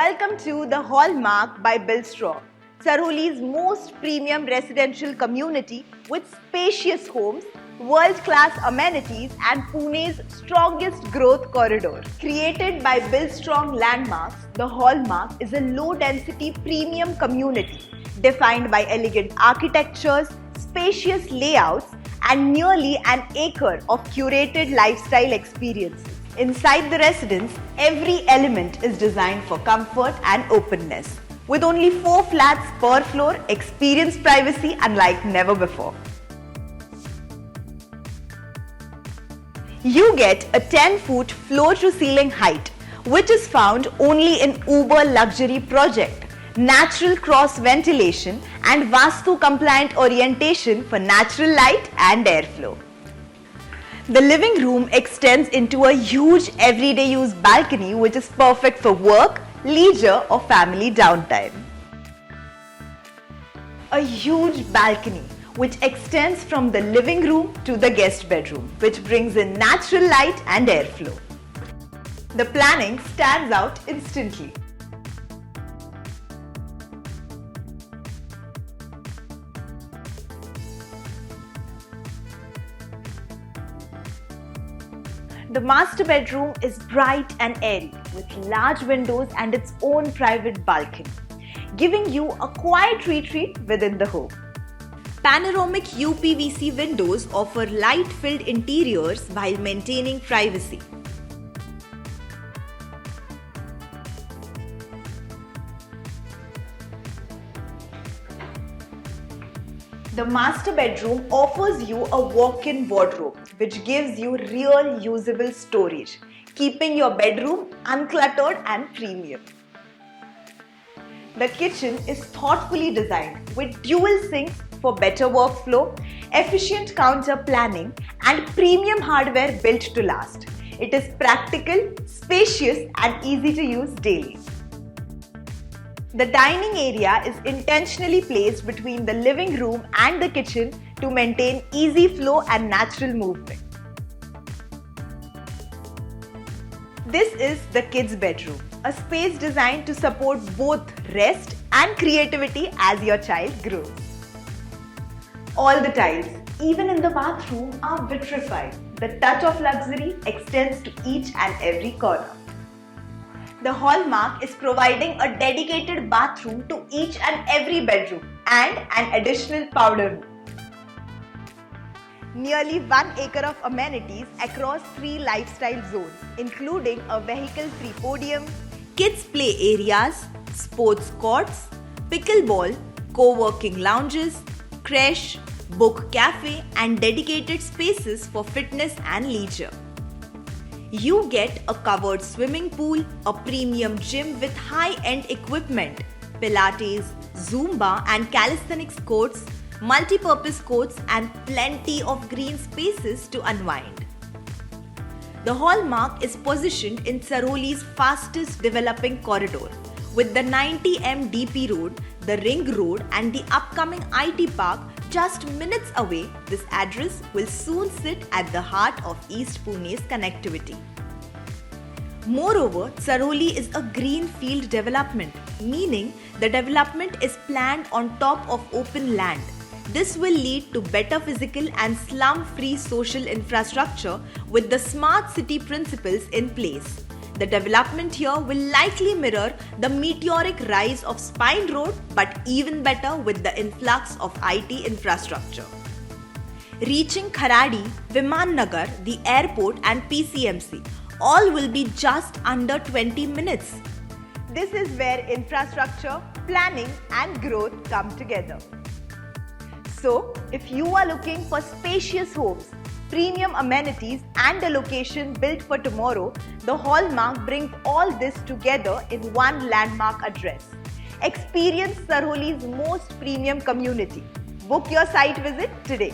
Welcome to the Hallmark by Billstrong, Saroli's most premium residential community with spacious homes, world-class amenities and Pune's strongest growth corridor. Created by Billstrong Landmarks, the Hallmark is a low-density premium community defined by elegant architectures, spacious layouts and nearly an acre of curated lifestyle experiences. Inside the residence, every element is designed for comfort and openness. With only 4 flats per floor, experience privacy unlike never before. You get a 10-foot floor-to-ceiling height, which is found only in Uber luxury project, natural cross ventilation and Vastu-compliant orientation for natural light and airflow. The living room extends into a huge everyday use balcony which is perfect for work, leisure or family downtime. A huge balcony which extends from the living room to the guest bedroom, which brings in natural light and airflow. The planning stands out instantly. The master bedroom is bright and airy with large windows and its own private balcony, giving you a quiet retreat within the home. Panoramic UPVC windows offer light-filled interiors while maintaining privacy. The master bedroom offers you a walk-in wardrobe which gives you real usable storage, keeping your bedroom uncluttered and premium. The kitchen is thoughtfully designed with dual sinks for better workflow, efficient counter planning and premium hardware built to last. It is practical, spacious and easy to use daily. The dining area is intentionally placed between the living room and the kitchen to maintain easy flow and natural movement. This is the kids' bedroom, a space designed to support both rest and creativity as your child grows. All the tiles, even in the bathroom, are vitrified. The touch of luxury extends to each and every corner. The Hallmark is providing a dedicated bathroom to each and every bedroom and an additional powder room. Nearly 1 acre of amenities across 3 lifestyle zones, including a vehicle-free podium, kids' play areas, sports courts, pickleball, co-working lounges, creche, book cafe and dedicated spaces for fitness and leisure. You get a covered swimming pool, a premium gym with high-end equipment, Pilates, Zumba and calisthenics courts, multi-purpose courts and plenty of green spaces to unwind. The Hallmark is positioned in Saroli's fastest developing corridor. With the 90M DP Road, the Ring Road and the upcoming IT Park just minutes away, this address will soon sit at the heart of East Pune's connectivity. Moreover, Saroli is a greenfield development, meaning the development is planned on top of open land. This will lead to better physical and slum-free social infrastructure with the smart city principles in place. The development here will likely mirror the meteoric rise of Spine Road, but even better with the influx of IT infrastructure. Reaching Kharadi, Viman Nagar, the airport and PCMC, all will be just under 20 minutes. This is where infrastructure, planning and growth come together. So, if you are looking for spacious homes, premium amenities and a location built for tomorrow, the Hallmark brings all this together in one landmark address. Experience Saroli's most premium community. Book your site visit today.